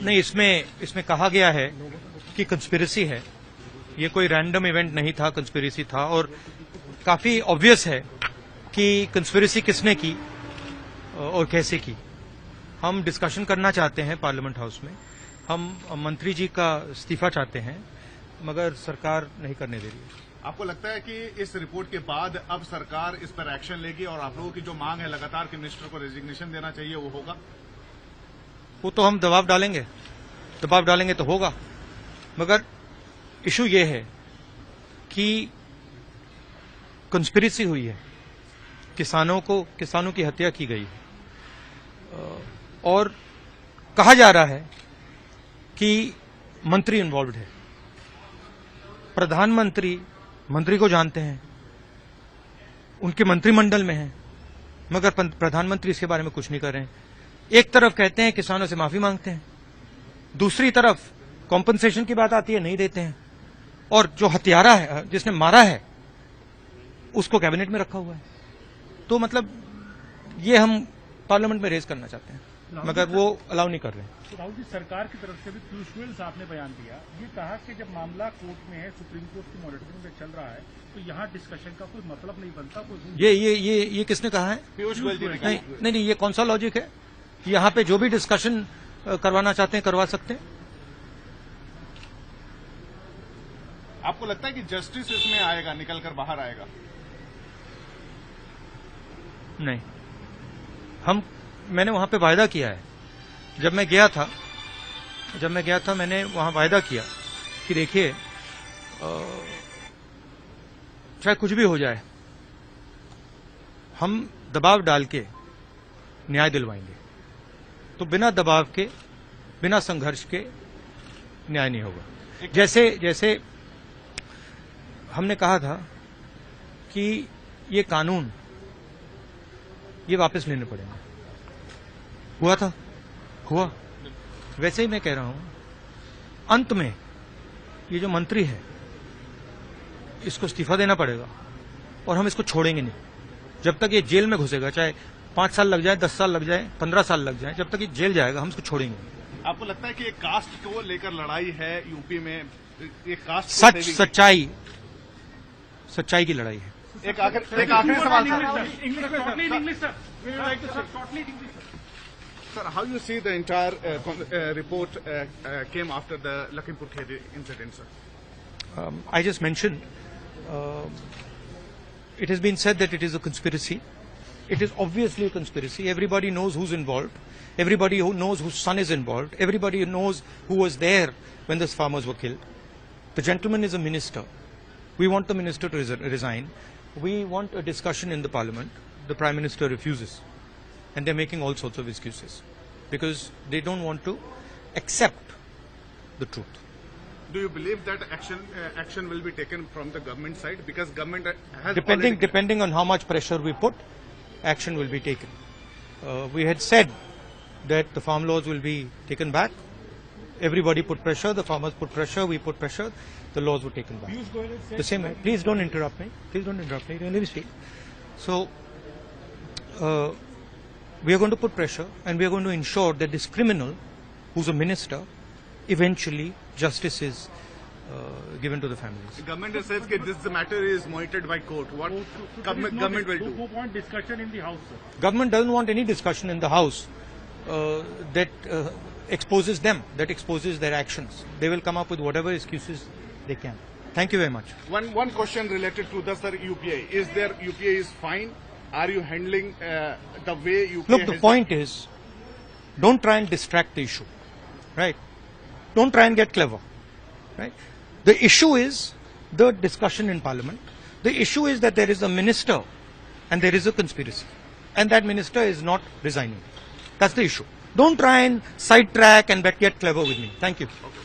नहीं, इसमें कहा गया है कि कंस्पिरेसी है, ये कोई रैंडम इवेंट नहीं था, कंस्पिरेसी था। और काफी ऑब्वियस है कि कंस्पिरेसी किसने की और कैसे की। हम डिस्कशन करना चाहते हैं पार्लियामेंट हाउस में, हम मंत्री जी का इस्तीफा चाहते हैं, मगर सरकार नहीं करने दे रही है। आपको लगता है कि इस रिपोर्ट के बाद अब सरकार इस पर एक्शन लेगी और आप लोगों की जो मांग है लगातार कि मिनिस्टर को रेजिग्नेशन देना चाहिए, वो होगा? वो तो हम दबाव डालेंगे तो होगा, मगर इशू ये है कि कंस्पिरेसी हुई है, किसानों की हत्या की गई है और कहा जा रहा है कि मंत्री इन्वॉल्व्ड है। प्रधानमंत्री मंत्री को जानते हैं, उनके मंत्रिमंडल में हैं, मगर प्रधानमंत्री इसके बारे में कुछ नहीं कर रहे हैं। एक तरफ कहते हैं किसानों से माफी मांगते हैं, दूसरी तरफ कॉम्पनसेशन की बात आती है, नहीं देते हैं, और जो हत्यारा है, जिसने मारा है, उसको कैबिनेट में रखा हुआ है। तो मतलब ये हम पार्लियामेंट में रेज करना चाहते हैं, मगर वो अलाउ नहीं कर रहे हैं। तो राहुल जी, सरकार की तरफ से भी पीयूष गोयल साहब ने बयान दिया, ये कहा कि जब मामला कोर्ट में है, सुप्रीम कोर्ट की मॉनिटरिंग में चल रहा है, तो यहाँ डिस्कशन का कोई मतलब नहीं बनता। ये किसने कहा है? पीयूष गोयल जी ने कहा। नहीं, ये कौन सा लॉजिक है? यहाँ पे जो भी डिस्कशन करवाना चाहते हैं करवा सकते हैं। आपको लगता है कि जस्टिस इसमें आएगा, निकल कर बाहर आएगा? नहीं, मैंने वहां पे वायदा किया है। जब मैं गया था मैंने वहां वायदा किया कि देखिए, चाहे कुछ भी हो जाए, हम दबाव डाल के न्याय दिलवाएंगे। तो बिना दबाव के, बिना संघर्ष के न्याय नहीं होगा। जैसे हमने कहा था कि ये कानून ये वापस लेने पड़ेंगे, हुआ। वैसे ही मैं कह रहा हूं, अंत में ये जो मंत्री है, इसको इस्तीफा देना पड़ेगा और हम इसको छोड़ेंगे नहीं। जब तक ये जेल में घुसेगा, चाहे 5 साल लग जाए, 10 साल लग जाए, 15 साल लग जाए, जब तक ये जेल जाएगा, हम इसको छोड़ेंगे नहीं। आपको लगता है कि एक कास्ट को लेकर लड़ाई है यूपी में? एक कास्ट सच्चाई की लड़ाई है। एक आखिरी सवाल sir, how you see the entire report came after the Lakhimpur Kheri incident, sir? I just mentioned, it has been said that it is a conspiracy. It is obviously a conspiracy. Everybody knows who's involved. Everybody who knows whose son is involved. Everybody knows who was there when those farmers were killed. The gentleman is a minister. We want the minister to resign. We want a discussion in the parliament. The Prime Minister refuses. And they're making all sorts of excuses because they don't want to accept the truth. Do you believe that action will be taken from the government side? Because government has depending on how much pressure we put, action will be taken. We had said that the farm laws will be taken back. Everybody put pressure, the farmers put pressure, we put pressure, the laws were taken back. The same way. Please don't interrupt me. Let me speak. So, we are going to put pressure and we are going to ensure that this criminal, who's a minister, eventually justice is given to the families. The government says that this matter is monitored by court. What government will do? Who want discussion in the House, sir? Government doesn't want any discussion in the House that exposes them, that exposes their actions. They will come up with whatever excuses they can. Thank you very much. One question related to the UPA. Is there UPA is fine? Are you handling the way UPA? Look, the point is, don't try and distract the issue, right? Don't try and get clever, right? The issue is the discussion in Parliament. The issue is that there is a minister and there is a conspiracy, and that minister is not resigning. That's the issue. Don't try and sidetrack and get clever with me. Thank you. Okay.